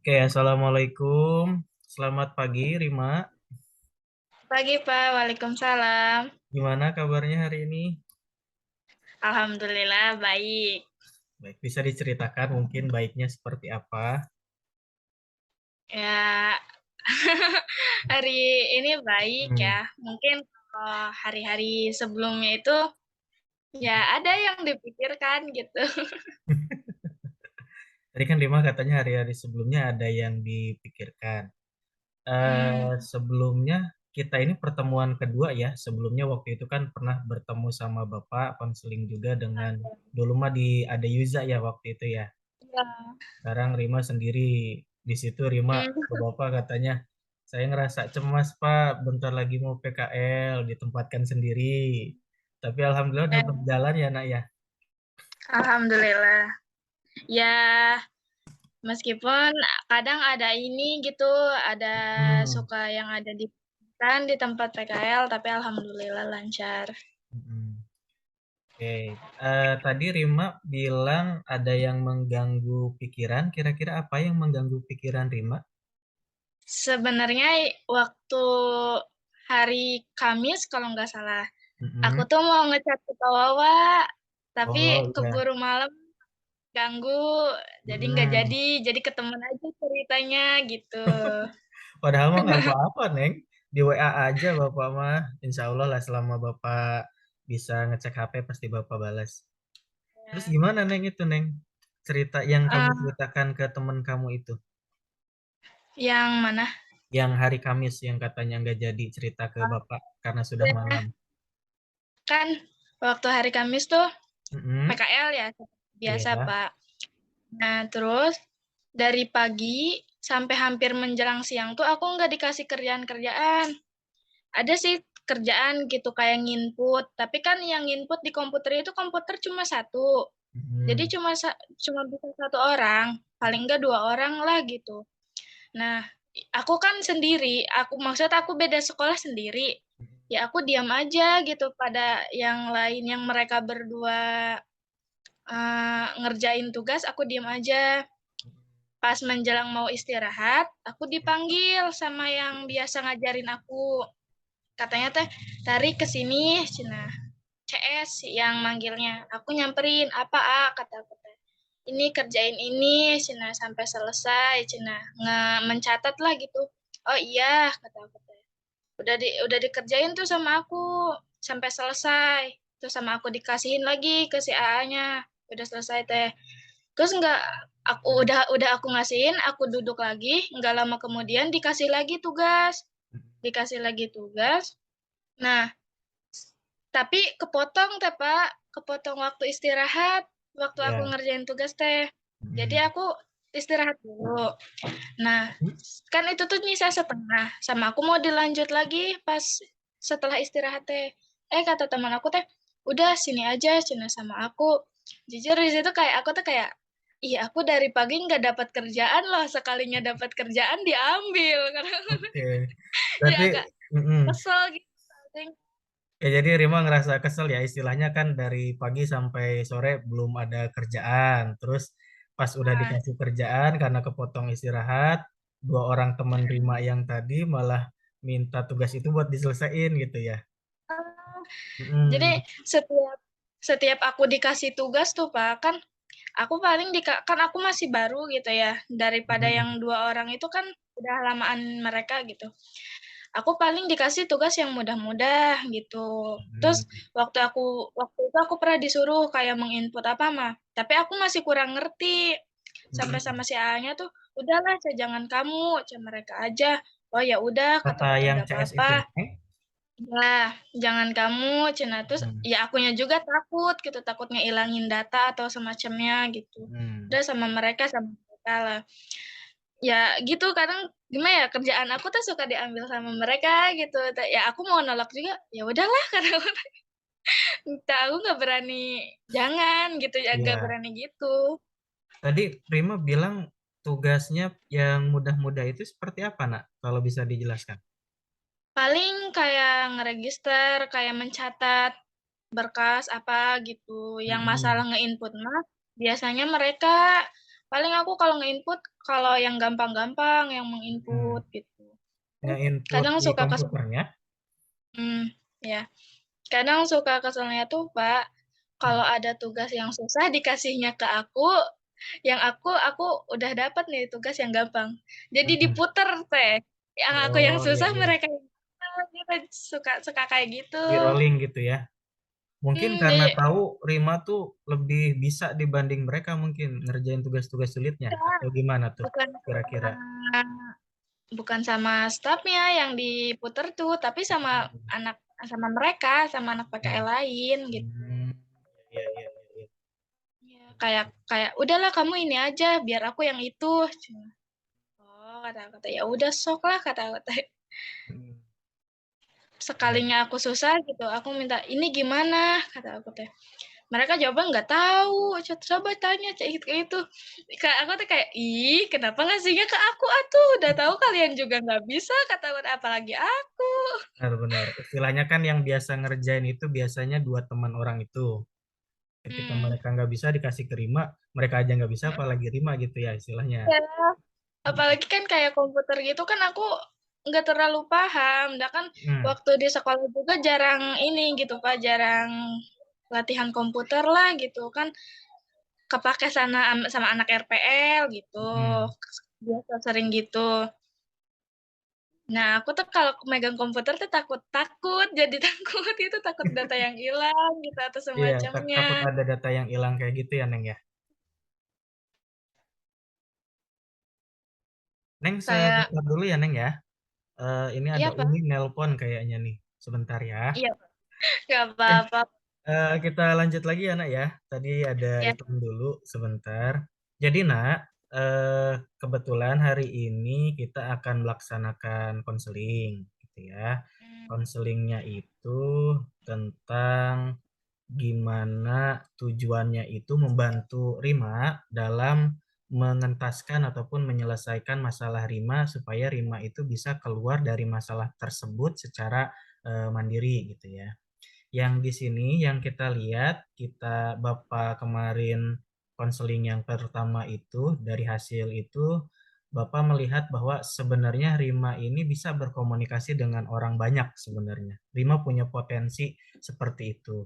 Oke, Assalamualaikum. Selamat pagi, Rima. Pagi Pak, Waalaikumsalam. Gimana kabarnya hari ini? Alhamdulillah baik. Baik, bisa diceritakan mungkin baiknya seperti apa? Ya, hari ini baik Hmm. ya. Mungkin kalau hari-hari sebelumnya itu ya ada yang dipikirkan gitu. Tadi kan Rima katanya hari-hari sebelumnya ada yang dipikirkan. Hmm, Sebelumnya kita ini pertemuan kedua ya. Sebelumnya waktu itu kan pernah bertemu sama Bapak konseling juga dengan dulu mah di ada Yuza ya waktu itu ya. ya. Sekarang Rima sendiri. Di situ Rima ke Hmm, Bapak katanya, saya ngerasa cemas Pak, bentar lagi mau PKL, ditempatkan sendiri. Tapi Alhamdulillah udah ya, berjalan ya nak ya. Alhamdulillah. Ya, meskipun kadang ada ini gitu, ada Hmm. suka yang ada di kan di tempat PKL, tapi alhamdulillah lancar. Hmm. Oke. Tadi Rima bilang ada yang mengganggu pikiran. Kira-kira apa yang mengganggu pikiran Rima? Sebenarnya waktu hari Kamis kalau nggak salah, aku Mm-mm. tuh mau ngechat ke Kak Wawa, tapi Oh iya. keburu malam ganggu, jadi nggak Mm. jadi ketemuan aja ceritanya gitu. Padahal mah nggak apa-apa, Neng. Di WA aja Bapak mah. Insya Allah lah selama Bapak bisa ngecek HP pasti Bapak balas. Terus Ya. gimana Neng itu Neng? Cerita yang kamu Eh, ceritakan ke temen kamu itu. yang mana? Yang hari Kamis yang katanya nggak jadi cerita ke Bapak karena sudah Ya, malam. kan waktu hari Kamis tuh Mm-mm. PKL ya, biasa Iya. Pak. Nah terus dari pagi sampai hampir menjelang siang tuh aku nggak dikasih kerjaan-kerjaan. Ada sih kerjaan gitu kayak nginput, tapi kan yang nginput di komputer itu komputer cuma satu. Jadi Mm-mm. cuma bisa satu orang, paling enggak dua orang lah gitu. Nah, aku kan sendiri, aku maksud aku beda sekolah sendiri. Ya aku diam aja gitu pada yang lain yang mereka berdua ngerjain tugas, aku diam aja. Pas menjelang mau istirahat, aku dipanggil sama yang biasa ngajarin aku. Katanya teh tarik ke sini cina CS yang manggilnya aku nyamperin apa kata aku teh ini kerjain ini cina sampai selesai cina mencatat lah gitu. Oh iya kata aku teh udah dikerjain tuh sama aku sampai selesai, terus sama aku dikasihin lagi ke si AA-nya udah selesai teh. Terus nggak, aku udah aku ngasihin, aku duduk lagi, nggak lama kemudian dikasih lagi tugas. Nah, tapi kepotong teh Pak, kepotong waktu istirahat, waktu aku Iya. ngerjain tugas teh. Jadi Mm-mm. aku istirahat dulu. Nah, kan itu tuh nyisa setengah, sama aku mau dilanjut lagi pas setelah istirahat teh. Kata teman aku teh, udah sini aja cina sama aku. Jujur di situ kayak aku tuh kayak, iya aku dari pagi nggak dapat kerjaan loh, sekalinya dapat kerjaan diambil. Karena Oke. ya Berarti agak mm-mm. kesel gitu. Ya, jadi Rima ngerasa kesel ya istilahnya kan dari pagi sampai sore belum ada kerjaan. Terus pas udah Nah, dikasih kerjaan karena kepotong istirahat, dua orang teman Rima yang tadi malah minta tugas itu buat diselesaikan gitu ya. jadi Mm-mm. setiap setiap aku dikasih tugas tuh Pak, aku paling kan aku masih baru gitu ya, daripada yang Mm-mm. dua orang itu kan udah lamaan mereka gitu. Aku paling dikasih tugas yang mudah-mudah gitu. Terus Mm-mm. waktu itu aku pernah disuruh kayak menginput apa mah, tapi aku masih kurang ngerti. Sampai Mm-mm. sama si A-nya tuh, udahlah, jangan kamu, mereka aja. Oh ya udah, Kata kataku teh yang nggak CS itu, apa-apa. Lah, jangan kamu, Cina. Terus Mm. ya akunya juga takut gitu, takut ngehilangin data atau semacamnya gitu. Mm. Udah sama mereka lah. Ya gitu, kadang gimana ya, kerjaan aku tuh suka diambil sama mereka gitu. Ya aku mau nolak juga, ya udahlah karena aku nggak berani, jangan gitu ya, nggak Iya. berani gitu. Tadi Rima bilang tugasnya yang mudah-mudah itu seperti apa, Nak? Kalau bisa dijelaskan. Paling kayak ngeregister, kayak mencatat berkas apa gitu. Yang masalah Mm-mm. nge-input mah biasanya mereka Paling aku kalau nge-input, kalau yang gampang-gampang yang Hmm. menginput gitu. Nge-input Kadang di suka kesel, komputernya? ya. Kadang suka keselnya tuh, Pak, Hmm. kalau ada tugas yang susah dikasihnya ke aku, yang aku udah dapat nih tugas yang gampang. Jadi Hmm. diputer teh, yang aku yang Oh iya susah iya. mereka yang gampang gitu, suka suka kayak gitu. Di rolling gitu ya. Mungkin karena Jadi tahu Rima tuh lebih bisa dibanding mereka mungkin ngerjain tugas-tugas sulitnya atau gimana tuh bukan kira-kira? sama bukan sama stafnya yang diputer tuh, tapi sama anak sama mereka, sama anak Hmm. PKL lain gitu. Hmm. Iya iya iya iya. Iya, kayak kayak udahlah kamu ini aja, biar aku yang itu. Oh, kata-kata ya udah sok lah kata-kata. Hmm. Iya. Sekalinya aku susah gitu, aku minta ini gimana kata aku teh. Mereka jawabnya nggak tahu, coba tanya kayak gitu kayak itu. Kayak aku tuh kayak ih kenapa ngasihnya ke aku atuh, udah tahu kalian juga nggak bisa kata aku apalagi aku. Benar-benar. Istilahnya kan yang biasa ngerjain itu biasanya dua teman orang itu. Ketika Hmm. mereka nggak bisa dikasih ke Rima, mereka aja nggak bisa, apalagi Rima gitu ya istilahnya. Ya, apalagi kan kayak komputer gitu kan aku nggak terlalu paham. Dah kan Hmm. waktu di sekolah juga jarang ini gitu Pak, jarang latihan komputer lah gitu kan. Kepake sana sama anak RPL gitu. Hmm. Biasa sering gitu. Nah, aku tuh kalau megang komputer tuh takut-takut, jadi takut itu takut data yang hilang gitu atau Iya, semacamnya. takut ada data yang hilang kayak gitu ya, Neng ya. Neng Kayak sebentar dulu ya, Neng ya. Ini ada iya Pak, Umi nelpon kayaknya nih. Sebentar ya. iya nggak Eh, apa-apa. kita lanjut lagi ya, Nak ya. Tadi ada Ya, iklan dulu sebentar. Jadi, Nak, kebetulan hari ini kita akan melaksanakan konseling, gitu ya. Konselingnya itu tentang gimana tujuannya itu membantu Rima dalam mengentaskan ataupun menyelesaikan masalah Rima supaya Rima itu bisa keluar dari masalah tersebut secara mandiri gitu ya. Yang di sini yang kita lihat, kita Bapak kemarin konseling yang pertama itu dari hasil itu Bapak melihat bahwa sebenarnya Rima ini bisa berkomunikasi dengan orang banyak sebenarnya. Rima punya potensi seperti itu.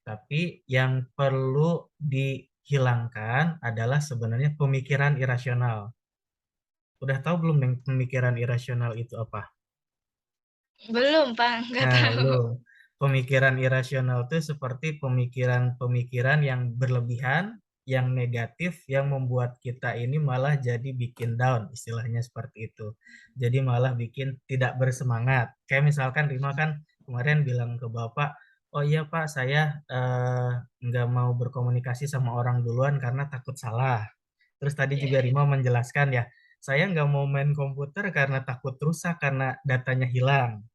Tapi yang perlu dihilangkan adalah sebenarnya pemikiran irasional. Udah tahu belum yang pemikiran irasional itu apa? belum Pak, nggak Nah, tahu. belum. Pemikiran irasional itu seperti pemikiran-pemikiran yang berlebihan, yang negatif, yang membuat kita ini malah jadi bikin down, istilahnya seperti itu. Jadi malah bikin tidak bersemangat. Kayak misalkan Rima kan kemarin bilang ke Bapak, oh iya Pak, saya nggak mau berkomunikasi sama orang duluan karena takut salah. Terus tadi Iya, juga iya. Rima menjelaskan ya, saya nggak mau main komputer karena takut rusak, karena datanya hilang.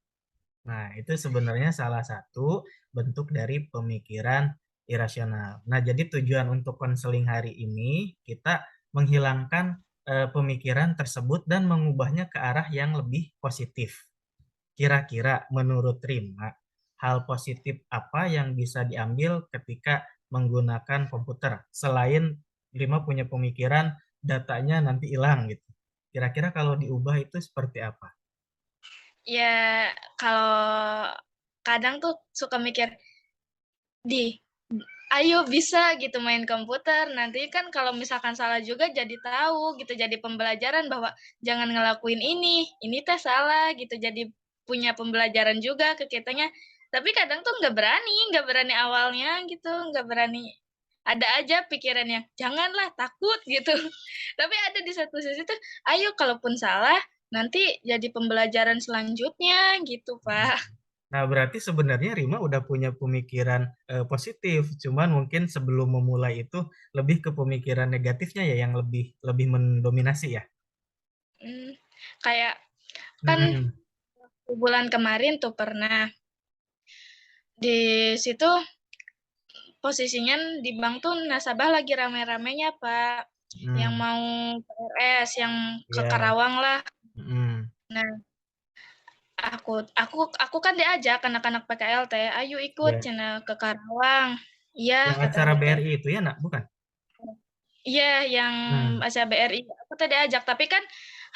Nah, itu sebenarnya salah satu bentuk dari pemikiran irasional. Nah, jadi tujuan untuk konseling hari ini kita menghilangkan pemikiran tersebut dan mengubahnya ke arah yang lebih positif. Kira-kira menurut Rima, hal positif apa yang bisa diambil ketika menggunakan komputer selain Rima punya pemikiran datanya nanti hilang gitu. Kira-kira kalau diubah itu seperti apa? Ya, kalau kadang tuh suka mikir, di ayo bisa gitu main komputer. Nanti kan kalau misalkan salah juga jadi tahu gitu, jadi pembelajaran bahwa jangan ngelakuin ini teh salah gitu. Jadi punya pembelajaran juga ke kitanya. Tapi kadang tuh nggak berani awalnya gitu, nggak berani. Ada aja pikirannya, janganlah takut gitu. Tapi ada di satu sisi tuh, ayo kalaupun salah, nanti jadi pembelajaran selanjutnya gitu, Pak. Nah, berarti sebenarnya Rima udah punya pemikiran positif, cuman mungkin sebelum memulai itu lebih ke pemikiran negatifnya ya yang lebih lebih mendominasi ya. Hmm, kayak kan Hmm, bulan kemarin tuh pernah di situ posisinya di bank tuh nasabah lagi rame-ramenya Pak, yang hmm, mau PRS, yang ke ya, Karawang lah. hmm, Nah, aku kan diajak anak-anak PKL teh, ayo ikut ya. cina ke Karawang. Iya Yang kata acara aku teh. BRI itu ya, nak, bukan? Iya, yang Hmm. bahasa BRI. Aku tadi ajak, tapi kan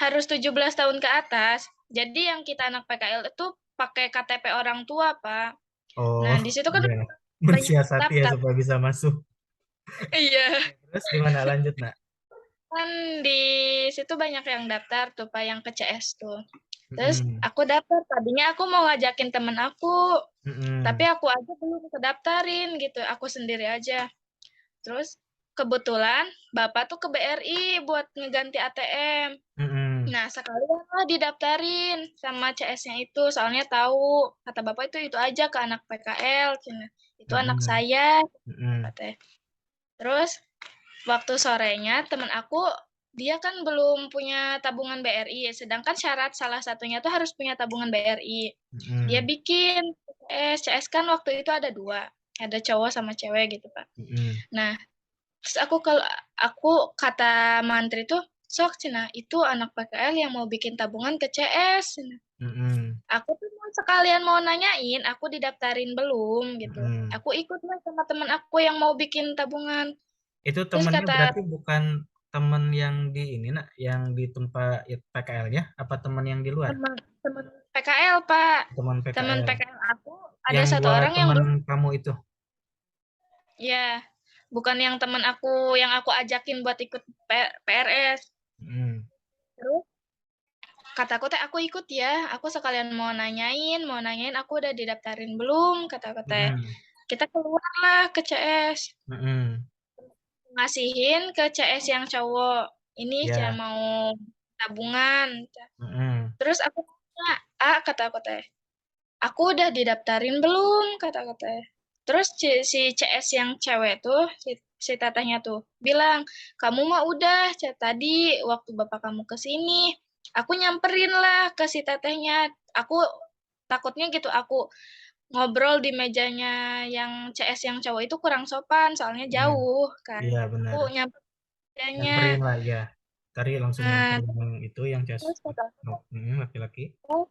harus 17 tahun ke atas. Jadi yang kita anak PKL itu pakai KTP orang tua, Pak. Oh, Nah, di situ kan iya. banyak Mensiasati ya daftar. supaya bisa masuk. Iya. Terus gimana lanjut, Nak? Kan di situ banyak yang daftar tuh, Pak, yang ke CS tuh. Terus Mm-mm. aku daftar. Tadinya aku mau ngajakin temen aku, tapi Mm-mm. aku aja belum kedaftarin gitu. Aku sendiri aja. Terus kebetulan Bapak tuh ke BRI buat ngeganti ATM. Mm-mm. Nah, sekalian lah didaftarin sama CS-nya itu, soalnya tahu kata Bapak itu aja ke anak PKL, cina. Itu anak Mm-mm. saya, Mm-mm. katanya. Terus waktu sorenya temen aku dia kan belum punya tabungan BRI, sedangkan syarat salah satunya tuh harus punya tabungan BRI. Dia Mm-mm. bikin CS kan waktu itu ada dua, ada cowok sama cewek gitu, Pak. Mm-mm. Nah, terus aku kata mantri tuh, sok cina itu anak PKL yang mau bikin tabungan ke CS. Cina. Mm-mm. Aku tuh mau sekalian mau nanyain, aku didaftarin belum gitu. Mm-mm. Aku ikut lah sama temen aku yang mau bikin tabungan. Itu Terus temennya kata berarti bukan temen yang di ini, Nak, yang di tempat PKL-nya, apa temen yang di luar? teman teman PKL, Pak. Teman Teman PKL. PKL aku ada Yang satu dua orang yang teman belum, kamu itu. ya, bukan yang teman aku yang aku ajakin buat ikut PRS. Mm. Terus kataku teh aku ikut ya, aku sekalian mau nanyain aku udah didaftarin belum, kata teh. Mm-mm. Kita keluar lah ke CS, Mm-mm. ngasihin ke CS yang cowok. Ini saya Ya. mau tabungan. Mm-mm. Terus aku tanya, kata aku teh, aku udah didaftarin belum, kata aku teh. Terus si CS yang cewek tuh, si tetehnya tuh, bilang, kamu mah udah, tadi waktu bapak kamu ke sini, aku nyamperin lah ke si tetehnya. Aku takutnya gitu, aku ngobrol di mejanya yang CS yang cowok itu kurang sopan, soalnya Mm. jauh kan. Iya Aku benar. nyamperin mejanya. Nyamperin lah ya. Tadi langsung Nah, nyamperin yang itu yang cas terus kata laki-laki. aku,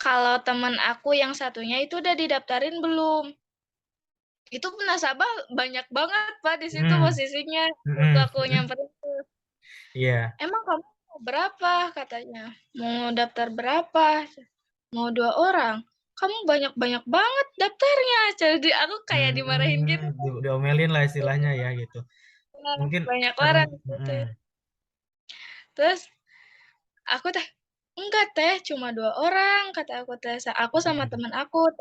kalau temen aku yang satunya itu udah didaftarin belum? Itu nasabah banyak banget, Pak, di situ Mm. posisinya. Waktu Mm-mm. aku nyamperin tuh, Iya. emang kamu mau berapa? Katanya. Mau daftar berapa? Mau 2 orang. Kamu banyak-banyak banget daftarnya. Jadi aku kayak dimarahin gitu. Diomelin lah istilahnya ya gitu. Nah, Mungkin banyak karena orang gitu. Terus aku teh, enggak teh, cuma 2 orang, kata aku teh. Aku sama temen aku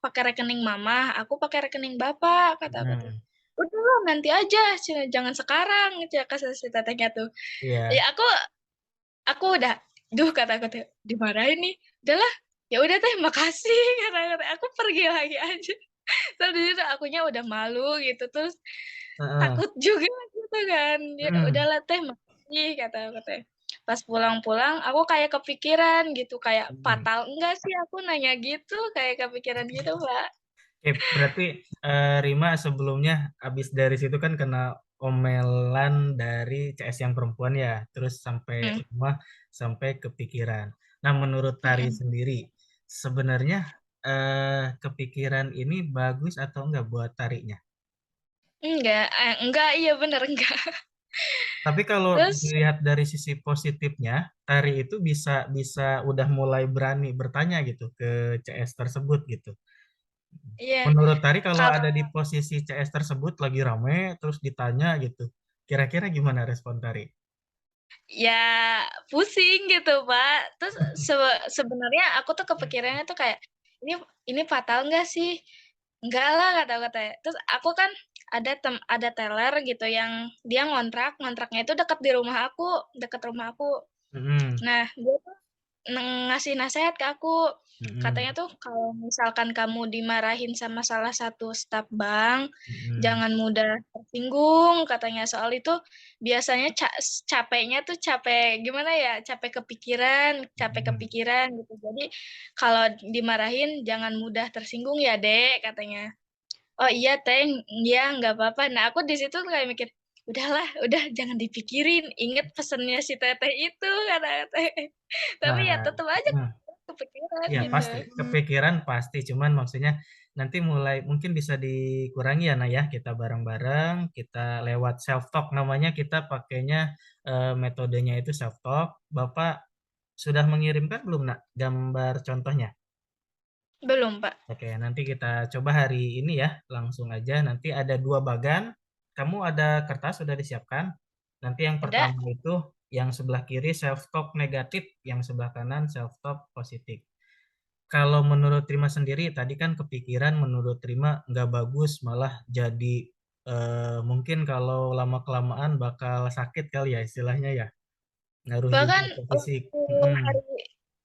pakai rekening mama, aku pakai rekening bapak, kata aku teh. Udah lah, nanti aja, jangan sekarang, kata si tetehnya tuh. Ya iya. aku udah, duh kata aku teh, dimarahin nih. Udahlah, ya udah teh, makasih, kata aku pergi lagi aja. Terus di situ akunya udah malu gitu, terus Heeh. takut juga gitu kan. Ya Mm. udahlah teh, makasih, kata aku teh. Pas pulang-pulang, aku kayak kepikiran gitu, kayak Mm. fatal enggak sih aku nanya gitu, kayak kepikiran gitu, Pak. Oke, berarti Rima sebelumnya habis dari situ kan kena omelan dari CS yang perempuan ya, terus sampai Hmm. rumah sampai kepikiran. Nah, menurut Tari Mm-mm. sendiri, sebenarnya kepikiran ini bagus atau enggak buat Tarinya? Enggak, iya bener enggak. Tapi kalau Terus, dilihat dari sisi positifnya, Tari itu bisa bisa udah mulai berani bertanya gitu ke CS tersebut gitu. iya, Menurut Tari kalau kalau ada di posisi CS tersebut lagi rame terus ditanya gitu, kira-kira gimana respon Tari? ya pusing gitu, Pak. Terus sebenarnya aku tuh kepikirannya tuh kayak ini ini fatal enggak sih? Enggak lah kata-kata. Terus aku kan ada teller gitu yang dia ngontraknya itu dekat rumah aku. Mm-mm, Nah, dia tuh ngasih nasihat ke aku. Katanya mm-mm, tuh kalau misalkan kamu dimarahin sama salah satu staf bank, mm-mm, jangan mudah tersinggung katanya. Soal itu biasanya capeknya tuh capek gimana ya? Capek mm-mm. kepikiran gitu. Jadi kalau dimarahin jangan mudah tersinggung ya, Dek, katanya. Oh iya, Teh, iya nggak apa-apa. Nah, aku di situ kayak mikir, udahlah, udah jangan dipikirin. Ingat pesannya si Teteh itu, kata Teh. Tapi ya Nah, tetap aja mm, kepikiran ya gitu. pasti kepikiran pasti, cuman maksudnya nanti mulai mungkin bisa dikurangi ya, Nak ya. Kita bareng-bareng, kita lewat self talk namanya, kita pakainya metodenya itu self talk. Bapak sudah mengirimkan belum, Nak, gambar contohnya? Belum, Pak. Oke, nanti kita coba hari ini ya, langsung aja. Nanti ada 2 bagan. Kamu ada kertas sudah disiapkan. Nanti yang Ada. pertama itu yang sebelah kiri self talk negatif, yang sebelah kanan self talk positif. Kalau menurut Rima sendiri, tadi kan kepikiran menurut Rima nggak bagus, malah jadi mungkin kalau lama-kelamaan bakal sakit kali ya istilahnya ya. Ngaruh juga Bahkan ke fisik. waktu Mm-mm. hari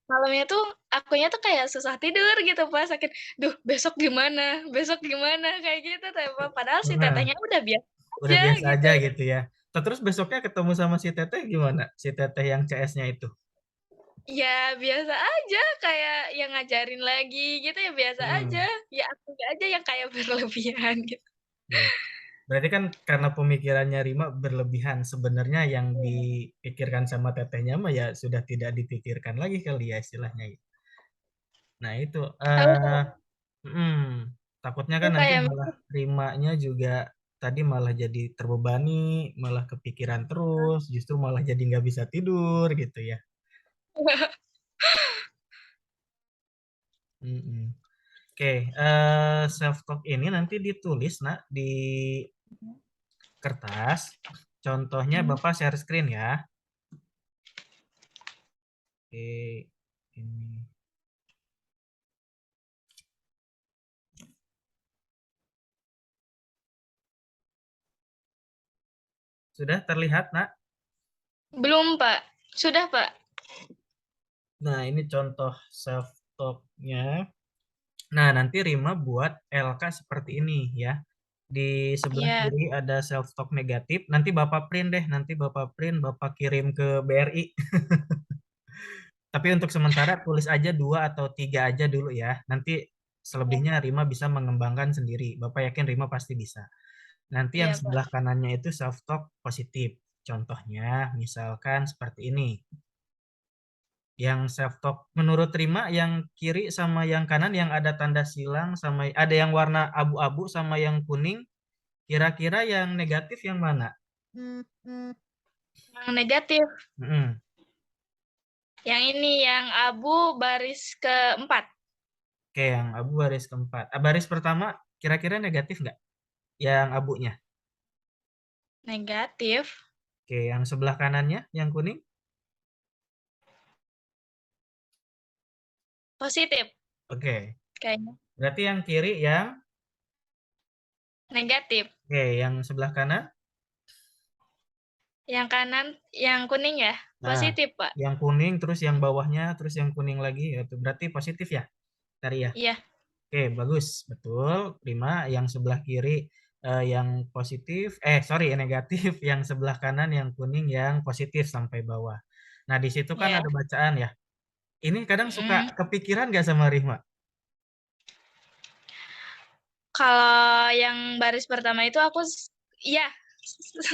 malamnya tuh akunya tuh kayak susah tidur gitu Pak, sakit. Duh, besok gimana? Besok gimana? Kayak gitu teh Pak. Padahal si Nah, tetehnya udah biasa udah aja biasa gitu. aja gitu ya. Terus besoknya ketemu sama si Teteh gimana? Si Teteh yang CS-nya itu. Ya biasa aja kayak yang ngajarin lagi gitu ya biasa aja. Hmm. Ya aku aja yang kayak berlebihan gitu. Ya. Berarti kan karena pemikirannya Rima berlebihan, sebenarnya yang Iya. dipikirkan sama tetehnya mah ya sudah tidak dipikirkan lagi kali ya istilahnya. Nah itu, Aku mm, takutnya aku kan nanti kayak malah Rimanya juga tadi malah jadi terbebani, malah kepikiran terus, justru malah jadi nggak bisa tidur gitu ya. Mm-mm. Oke, self talk ini nanti ditulis nak di kertas. Contohnya Bapak share screen ya. Oke, ini sudah terlihat nak. belum Pak. Sudah Pak. Nah ini contoh self talk-nya. Nah nanti Rima buat LK seperti ini ya. Di sebelah Iya, kiri ada self talk negatif. Nanti Bapak print deh. Nanti Bapak print, Bapak kirim ke BRI. Tapi untuk sementara tulis aja 2 atau 3 aja dulu ya. Nanti selebihnya Rima bisa mengembangkan sendiri. Bapak yakin Rima pasti bisa. Nanti yang iya Pak. sebelah kanannya itu self talk positif. Contohnya misalkan seperti ini. Yang self talk menurut Rima yang kiri sama yang kanan yang ada tanda silang sama ada yang warna abu-abu sama yang kuning. Kira-kira yang negatif yang mana? Yang negatif. Mm-mm. Yang ini yang abu baris keempat. Oke, yang abu baris keempat. Baris pertama kira-kira negatif nggak? Yang abunya. Negatif. Oke, yang sebelah kanannya yang kuning. Positif Oke, kayaknya. berarti yang kiri yang Negatif. oke, yang sebelah kanan. Yang kanan, yang kuning ya? Nah, Positif, Pak. yang kuning terus yang bawahnya terus yang kuning lagi itu berarti positif ya, tadi ya. Iya, Oke, bagus, betul. Prima. Yang sebelah kiri yang positif, sorry, yang negatif. Yang sebelah kanan yang kuning yang positif sampai bawah. Nah, di situ kan iya. ada bacaan ya. Ini kadang suka Mm. kepikiran gak sama Rima? Kalau yang baris pertama itu aku, iya,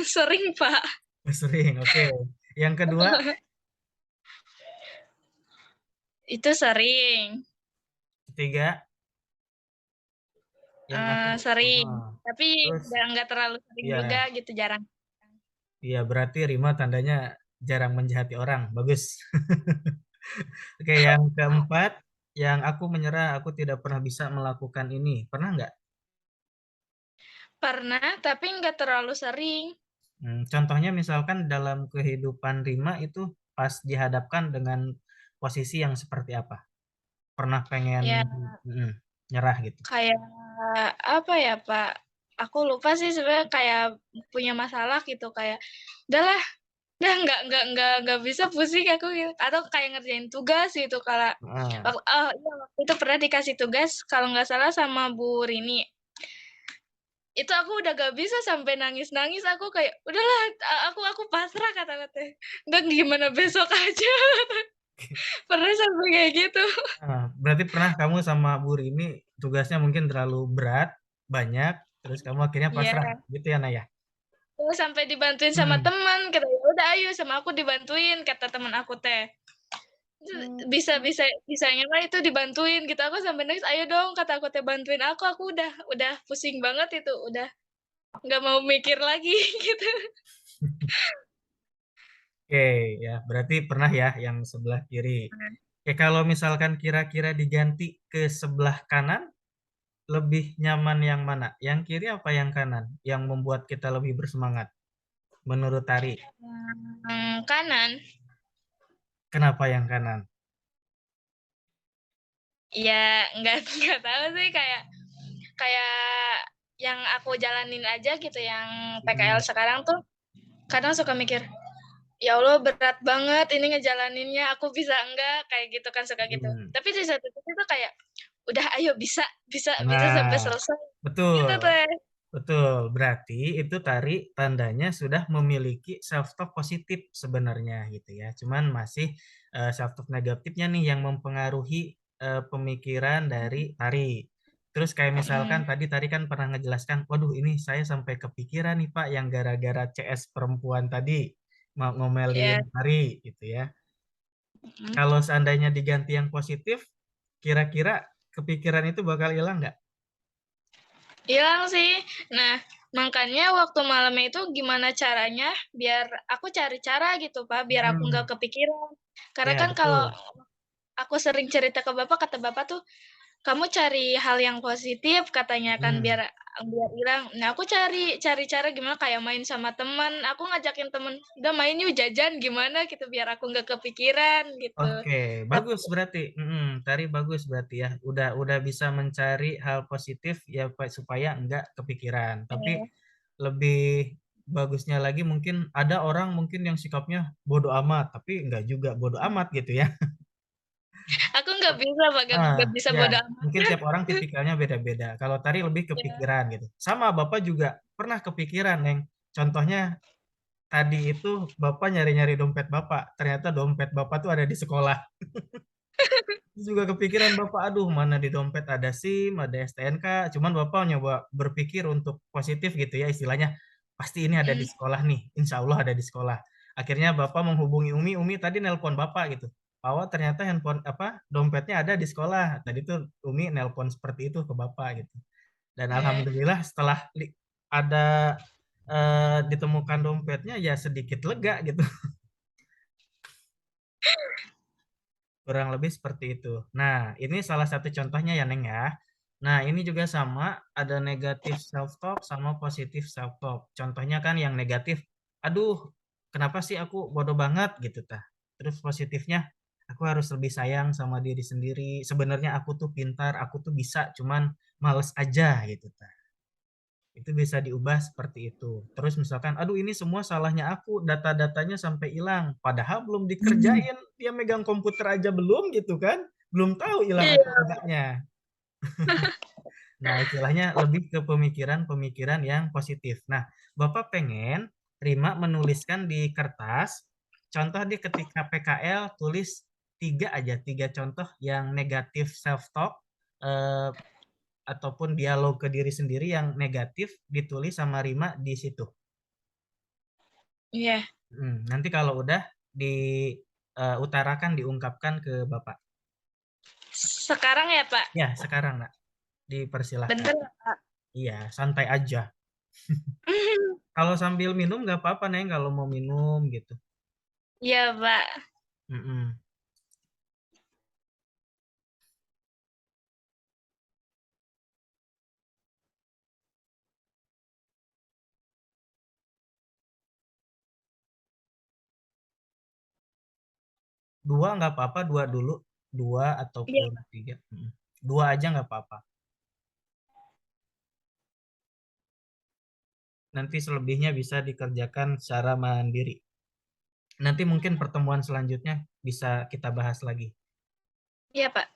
sering, Pak. Sering, oke. Yang kedua, Itu sering. ketiga, yang aku, Sering. oh, Tapi terus, nggak terlalu sering juga ya, gitu, jarang. ya berarti Rima tandanya jarang menjahati orang. Bagus. Oke, yang keempat, yang aku menyerah, aku tidak pernah bisa melakukan ini. Pernah nggak? Pernah, tapi nggak terlalu sering. Contohnya misalkan dalam kehidupan Rima itu pas dihadapkan dengan posisi yang seperti apa? Pernah pengen Ya, mm, nyerah gitu. kayak apa ya, Pak? Aku lupa sih sebenarnya kayak punya masalah gitu kayak udahlah. Nah, nggak bisa pusing aku gitu. Atau kayak ngerjain tugas gitu kalau Ah, iya, waktu itu pernah dikasih tugas kalau nggak salah sama Bu Rini. Itu aku udah gak bisa sampai nangis-nangis aku kayak udahlah aku pasrah kata-kata. Udah gimana besok aja. Pernah sampai kayak gitu. berarti pernah kamu sama Bu Rini tugasnya mungkin terlalu berat, banyak, terus kamu akhirnya Iya. pasrah gitu ya Naya? Terus sampai dibantuin sama Hmm. teman, kata ya udah ayo sama aku dibantuin kata teman aku teh. bisa bisa bisanya mah itu dibantuin gitu, aku sampai nangis, "Ayo dong," kata aku teh, "bantuin aku udah pusing banget itu, udah nggak mau mikir lagi," gitu. Oke, ya berarti pernah ya yang sebelah kiri. Oke, kalau misalkan kira-kira diganti ke sebelah kanan, lebih nyaman yang mana? Yang kiri apa yang kanan? Yang membuat kita lebih bersemangat menurut Tari? Kanan, Kenapa yang kanan? ya nggak nggak tahu sih, kayak kayak yang aku jalanin aja gitu, yang PKL Hmm, sekarang tuh kadang suka mikir, "Ya Allah berat banget ini ngejalaninnya, aku bisa enggak?" Kayak gitu kan, suka gitu. hmm. Tapi di satu sisi tuh kayak, "Udah ayo bisa bisa bisa sampai Nah, selesai." Gitu betul. teh. Betul, berarti itu Tari tandanya sudah memiliki self talk positif sebenarnya gitu ya. Cuman masih self talk negatifnya nih yang mempengaruhi pemikiran dari Tari. Terus kayak misalkan Mhm, tadi kan pernah ngejelaskan, waduh ini saya sampai kepikiran nih Pak yang gara-gara CS perempuan tadi mau ngomelin iya, Tari gitu ya. mhm. Kalau seandainya diganti yang positif, kira-kira kepikiran itu bakal hilang nggak? Hilang sih. Nah, makanya waktu malamnya itu gimana caranya biar aku cari cara gitu, Pak, biar aku Hmm, nggak kepikiran. Karena ya kan kalau betul. aku sering cerita ke Bapak, kata Bapak tuh, "Kamu cari hal yang positif," katanya kan, Hmm. "biar hilang." Nah, aku cari cari cara gimana, kayak main sama teman, aku ngajakin temen, "Udah main yuk jajan," gimana gitu, biar aku nggak kepikiran gitu. Oke, Tapi bagus berarti. Tari bagus berarti ya. Udah bisa mencari hal positif ya supaya enggak kepikiran. Tapi eh, lebih bagusnya lagi mungkin ada orang mungkin yang sikapnya bodoh amat, tapi enggak juga bodoh amat gitu ya. aku nggak bisa, Pak, Ah, nggak bisa ya, bodo amat. mungkin tiap orang tipikalnya beda-beda. Kalau Tari lebih Iya, kepikiran gitu. Sama Bapak juga pernah kepikiran, Neng. Contohnya tadi itu Bapak nyari-nyari dompet Bapak. Ternyata dompet Bapak tuh ada di sekolah. Terus juga kepikiran Bapak, aduh mana di dompet ada SIM, ada STNK. Cuman Bapak nyoba berpikir untuk positif gitu ya istilahnya. Pasti ini ada di mhm, sekolah nih, insya Allah ada di sekolah. Akhirnya Bapak menghubungi Umi tadi nelpon Bapak gitu. Bahwa ternyata handphone apa dompetnya ada di sekolah. Tadi tuh Umi nelpon seperti itu ke Bapak gitu. Dan iya. Alhamdulillah setelah ada ditemukan dompetnya ya sedikit lega gitu. Kurang lebih seperti itu. Nah, ini salah satu contohnya ya, Neng ya. Nah, ini juga sama, ada negatif self-talk sama positif self-talk. Contohnya kan yang negatif, aduh, kenapa sih aku bodoh banget gitu, tah. Terus positifnya, aku harus lebih sayang sama diri sendiri. Sebenarnya aku tuh pintar, aku tuh bisa, cuman males aja gitu, tah. Itu bisa diubah seperti itu. Terus misalkan, aduh ini semua salahnya aku, data-datanya sampai hilang. Padahal belum dikerjain, dia megang komputer aja belum gitu kan. Belum tahu hilang atau Iya. enggaknya. Nah, istilahnya lebih ke pemikiran-pemikiran yang positif. Nah, Bapak pengen Rima menuliskan di kertas, contoh di ketika PKL tulis tiga contoh yang negatif self-talk, eh, ataupun dialog ke diri sendiri yang negatif ditulis sama Rima di situ. Iya. Nanti kalau udah diutarakan, diungkapkan ke Bapak. Sekarang ya, Pak? Ya, sekarang nak, dipersilahkan. Bentar ya, Pak? Iya, santai aja. Kalau sambil minum nggak apa-apa, Neng, kalau mau minum gitu. Iya, Pak. Mm-mm. Dua nggak apa-apa, dua dulu. Dua Iya. ataupun tiga. Dua aja nggak apa-apa. Nanti selebihnya bisa dikerjakan secara mandiri. Nanti mungkin pertemuan selanjutnya bisa kita bahas lagi. Iya, Pak.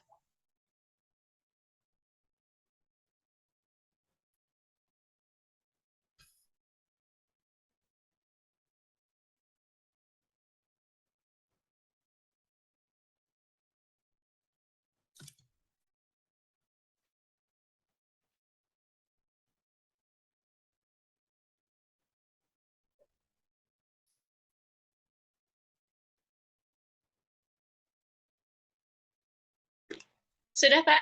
Sudah, Pak?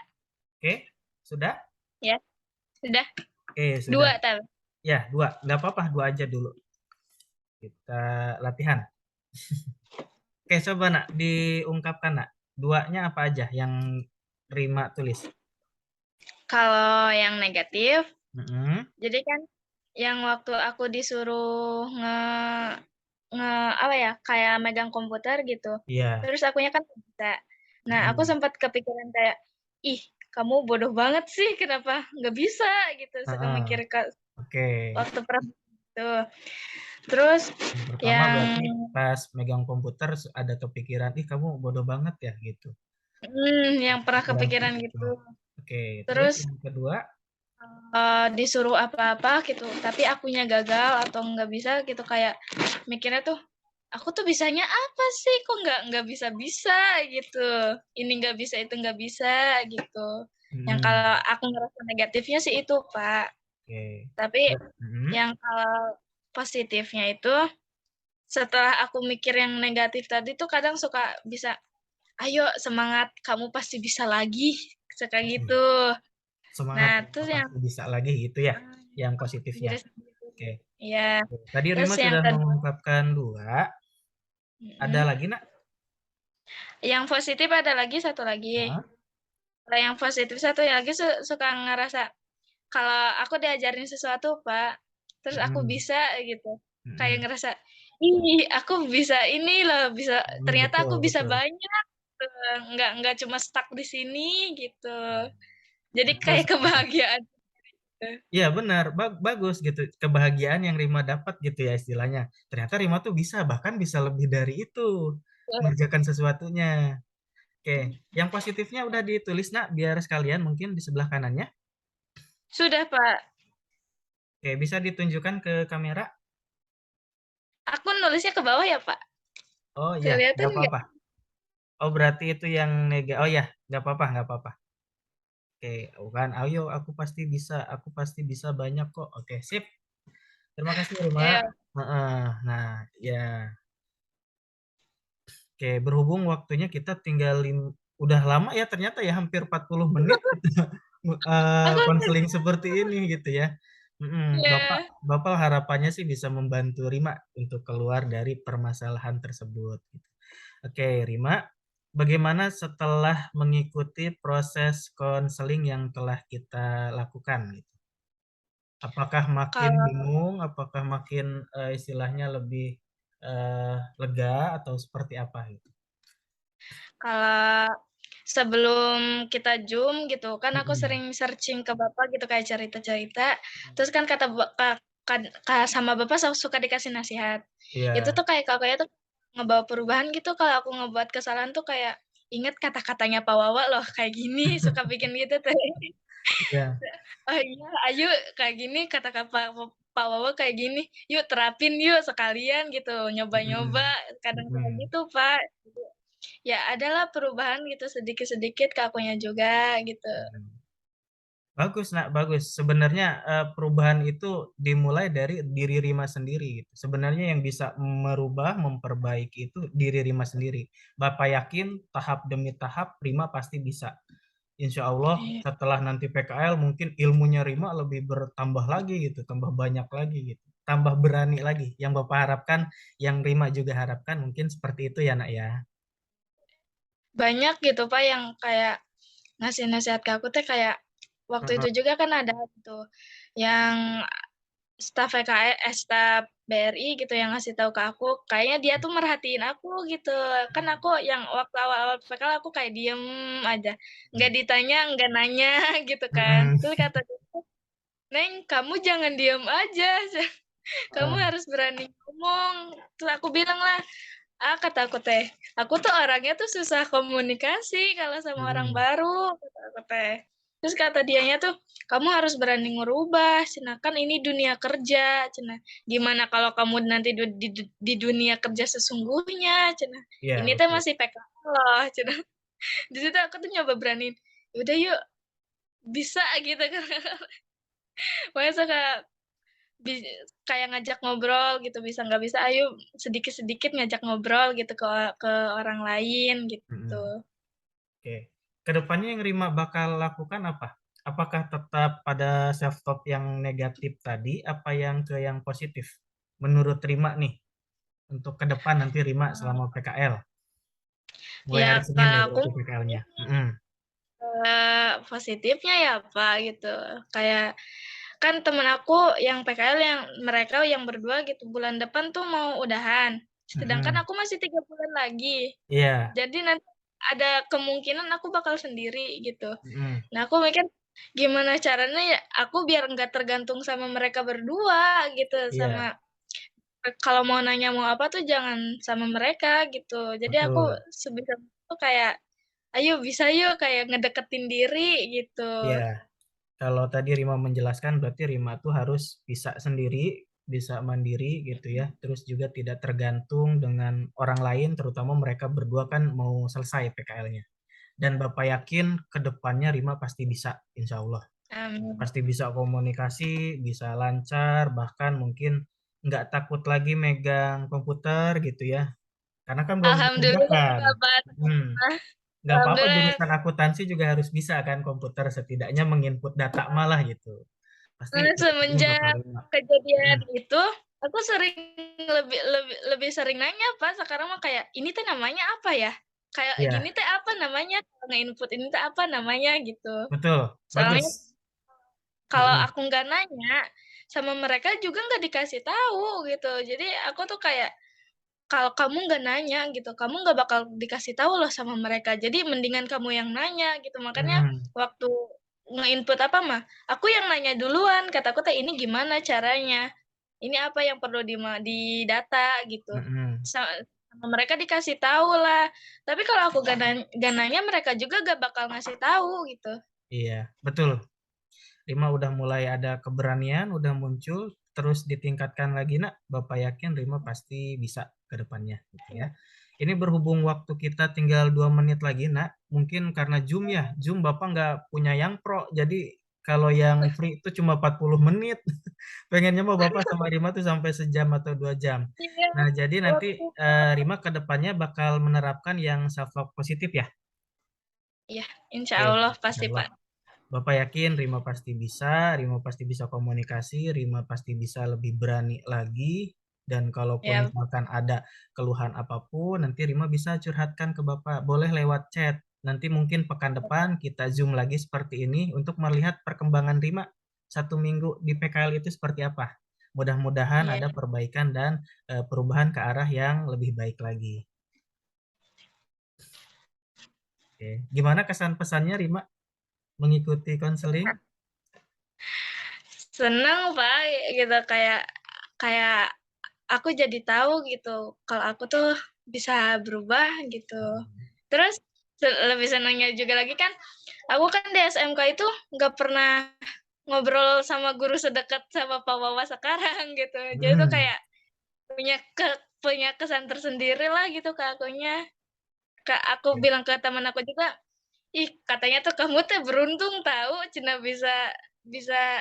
Oke, sudah? Ya, sudah. Oke, sudah. 2, Tal. Ya, dua. Nggak apa-apa, dua aja dulu. Kita latihan. Oke, coba nak diungkapkan nak. Duanya apa aja yang Rima tulis? Kalau yang negatif, Mm-mm. jadi kan yang waktu aku disuruh apa ya, kayak megang komputer gitu. Iya. Terus akunya kan nggak bisa. Nah, aku Mm-mm. sempat kepikiran kayak, ih, kamu bodoh banget sih, kenapa nggak bisa gitu. Suka Heeh. mikir ke Oke. waktu pernah itu. Terus Yang pertama yang berarti pas megang komputer ada kepikiran, ih kamu bodoh banget ya gitu. yang pernah Pikiran kepikiran seperti itu. gitu. Oke, terus Terus yang kedua, disuruh apa-apa gitu, tapi akunya gagal atau nggak bisa gitu, kayak mikirnya tuh, aku tuh bisanya apa sih, kok nggak bisa-bisa gitu, ini nggak bisa, itu nggak bisa gitu. Yang mm, kalau aku ngerasa negatifnya sih itu, Pak. oke. Tapi Mm, yang kalau positifnya itu, setelah aku mikir yang negatif tadi tuh kadang suka bisa, ayo semangat, kamu pasti bisa lagi, suka mm. gitu. Semangat Nah, kamu terus yang pasti bisa lagi gitu ya, yang positifnya. diri sendiri. Oke. Iya. Tadi Terus Rima yang sudah kedua, mengungkapkan dua, ada mm, lagi nak? yang positif ada lagi satu lagi. Hah? Kalau yang positif satu lagi suka ngerasa kalau aku diajarin sesuatu, Pak, terus aku Mm, bisa gitu. Kayak mm, ngerasa, ih, aku bisa ini loh, bisa ternyata betul, aku bisa betul. banyak. Gitu. Nggak cuma stuck di sini gitu. Jadi Betul kayak sekali. kebahagiaan gitu. Iya benar, bagus gitu. Kebahagiaan yang Rima dapat gitu ya istilahnya. Ternyata Rima tuh bisa, bahkan bisa lebih dari itu. Mengerjakan sesuatunya. Oke, yang positifnya udah ditulis nak, biar sekalian mungkin di sebelah kanannya. Sudah, Pak. Oke, bisa ditunjukkan ke kamera. Aku nulisnya ke bawah ya, Pak? Oh iya, Kelihatan nggak nggak? apa-apa. Oh berarti itu yang Oh ya, nggak apa-apa, nggak apa-apa. Oke, oh kan, ayo aku pasti bisa banyak kok. Oke, sip. Terima kasih Rima. Iya. Heeh, nah, ya. Oke, berhubung waktunya kita tinggal udah lama ya ternyata ya hampir 40 menit kita Aku konseling seperti ini gitu ya. Bapak ya. Bapak harapannya sih bisa membantu Rima untuk keluar dari permasalahan tersebut. Gitu. Oke, Rima, bagaimana setelah mengikuti proses konseling yang telah kita lakukan gitu? Apakah makin Kalau bingung, apakah makin istilahnya lebih lega atau seperti apa gitu? kalau sebelum kita Zoom gitu kan aku Mm-mm. sering searching ke Bapak gitu kayak cerita-cerita. Terus kan kata sama Bapak suka dikasih nasihat. Itu Iya, tuh kayak kakaknya tuh ngebawa perubahan gitu kalau aku ngebuat kesalahan tuh kayak inget kata-katanya Pak Wawa loh kayak gini suka bikin gitu tuh. iya. Oh iya, ayo kayak gini kata Pak Wawa kayak gini, yuk terapin yuk sekalian gitu, nyoba-nyoba, Mm-mm. kadang kayak Mm-mm. gitu Pak. Ya adalah perubahan gitu sedikit-sedikit ke akunya juga gitu. Mm. Bagus, nak, bagus. Sebenarnya perubahan itu dimulai dari diri Rima sendiri gitu. Sebenarnya yang bisa merubah, memperbaiki itu diri Rima sendiri. Bapak yakin tahap demi tahap Rima pasti bisa. Insya Allah Iya. setelah nanti PKL mungkin ilmunya Rima lebih bertambah lagi gitu, tambah banyak lagi gitu, tambah berani lagi. Yang Bapak harapkan, yang Rima juga harapkan mungkin seperti itu ya nak ya. Banyak gitu Pak yang kayak ngasih nasihat ke aku teh kayak waktu itu Heeh. juga kan ada gitu yang staf staf BRI gitu yang ngasih tahu ke aku, kayaknya dia tuh merhatiin aku gitu. Kan aku yang waktu awal-awal PKL aku kayak diem aja, nggak ditanya, nggak nanya gitu kan. Heeh. Terus kata dia, "Neng, kamu jangan diem aja, kamu Heeh. harus berani ngomong." Terus aku bilang lah, kata aku teh, "Aku tuh orangnya tuh susah komunikasi kalau sama orang Heeh. baru," kata aku teh. Terus kata dianya tuh, "Kamu harus berani ngerubah, cenah, kan ini dunia kerja, cenah. Gimana kalau kamu nanti di dunia kerja sesungguhnya, cenah. Iya Ini teh betul. masih PKL loh," cenah. Di situ aku tuh nyoba beraniin, "Ya udah yuk, bisa," gitu kan. Pokoknya suka bi kayak ngajak ngobrol gitu, bisa nggak bisa, ayo sedikit-sedikit ngajak ngobrol gitu ke orang lain gitu. Heeh. Oke. Kedepannya yang Rima bakal lakukan apa? Apakah tetap pada self talk yang negatif tadi, apa yang ke yang positif? Menurut Rima nih, untuk ke depan nanti Rima selama PKL, mulai Ya hari Senin kalau nih aku berarti PKL-nya. positifnya ya apa gitu. Kayak kan temen aku yang PKL yang mereka yang berdua gitu bulan depan tuh mau udahan. Sedangkan aku masih 3 bulan lagi. Iya. Jadi nanti ada kemungkinan aku bakal sendiri gitu. Mm-mm. Nah aku mikir gimana caranya ya aku biar nggak tergantung sama mereka berdua gitu, Iya, sama kalau mau nanya mau apa tuh jangan sama mereka gitu. Jadi aku betul. sebisa tuh kayak ayo bisa yuk kayak ngedeketin diri gitu. Iya. Kalau tadi Rima menjelaskan berarti Rima tuh harus bisa sendiri, bisa mandiri gitu ya. Terus juga tidak tergantung dengan orang lain, terutama mereka berdua kan mau selesai PKL-nya. Dan Bapak yakin ke depannya Rima pasti bisa, insya Allah. Amin. Pasti bisa komunikasi, bisa lancar, bahkan mungkin nggak takut lagi megang komputer gitu ya. Karena kan belum dikerjakan. Alhamdulillah Pak. Nggak apa-apa Alhamdulillah. jurusan akuntansi juga harus bisa kan komputer setidaknya menginput data malah gitu. Pasti kedepannya bakal Semenjak lima. kejadian Hmm, itu, aku sering lebih lebih lebih sering nanya, Pak. Sekarang mah kayak, "Ini teh namanya apa ya? Kayak gini ya, teh apa namanya? Kalau nge-input ini teh apa namanya?" Gitu. betul. Soalnya Bagus. kalau Mm-mm, aku nggak nanya, sama mereka juga nggak dikasih tahu gitu. Jadi aku tuh kayak, kalau kamu nggak nanya gitu, kamu nggak bakal dikasih tahu loh sama mereka. Jadi mendingan kamu yang nanya gitu. Makanya mm-mm, waktu nge-input apa mah, aku yang nanya duluan. Kataku teh ini gimana caranya? Ini apa yang perlu di data gitu. mm-mm. Sama mereka dikasih tahu lah. Tapi kalau aku gak nanya, mereka juga gak bakal ngasih tahu gitu. Iya, betul. Rima udah mulai ada keberanian, udah muncul, terus ditingkatkan lagi nak. Bapak yakin Rima pasti bisa ke depannya, gitu ya. Ini berhubung waktu kita tinggal 2 menit lagi nak. Mungkin karena Zoom ya, Zoom Bapak nggak punya yang pro, jadi kalau yang free itu cuma 40 menit. Pengennya mau Bapak sama Rima tuh sampai sejam atau 2 jam. Iya, Nah, jadi nanti waktu Rima ke depannya bakal menerapkan yang self talk positif ya. iya, insya Oke, Allah insya pasti Allah. Pak. Bapak yakin Rima pasti bisa komunikasi, Rima pasti bisa lebih berani lagi, dan kalaupun Ya, misalkan ada keluhan apapun, nanti Rima bisa curhatkan ke Bapak. Boleh lewat chat. Nanti mungkin pekan depan kita Zoom lagi seperti ini untuk melihat perkembangan Rima 1 minggu di PKL itu seperti apa. Mudah-mudahan iya. ada perbaikan dan perubahan ke arah yang lebih baik lagi. Oke. Gimana kesan pesannya Rima mengikuti konseling? Senang Pak gitu kayak kayak aku jadi tahu gitu kalau aku tuh bisa berubah gitu. Terus lebih senangnya juga lagi kan aku kan di SMK itu nggak pernah ngobrol sama guru sedekat sama Pak Wawa sekarang gitu. Jadi tuh Hmm. kayak punya punya kesan tersendiri lah gitu ke akunya. Kak aku bilang ke teman aku juga, ih katanya tuh kamu tuh beruntung tahu cina bisa bisa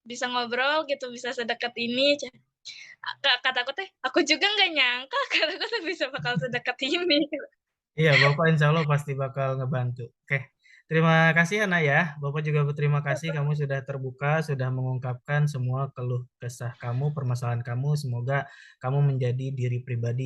bisa ngobrol gitu, bisa sedekat ini. Kataku teh, aku juga nggak nyangka kataku tuh bisa bakal sedekat ini. Iya, Bapak insya Allah pasti bakal ngebantu. Oke, terima kasih Ana ya. Bapak juga berterima kasih kamu sudah terbuka, sudah mengungkapkan semua keluh kesah kamu, permasalahan kamu. Semoga kamu menjadi diri pribadi